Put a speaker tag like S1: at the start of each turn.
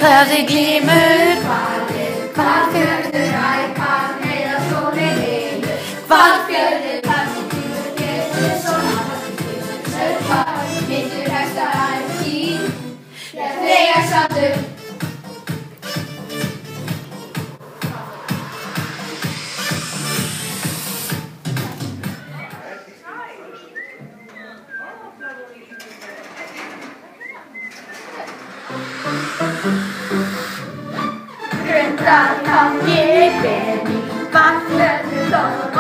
S1: höfði glímur,
S2: Hvalfjörður, æpar, heiðarskóli heimur.
S1: Hvalfjörður,
S2: Hafstífur, getur svona, hafstífur, sörpar, myndur hægsta æftíð, þegar sandur. Grundartangi, Beni, Hvalfjörður,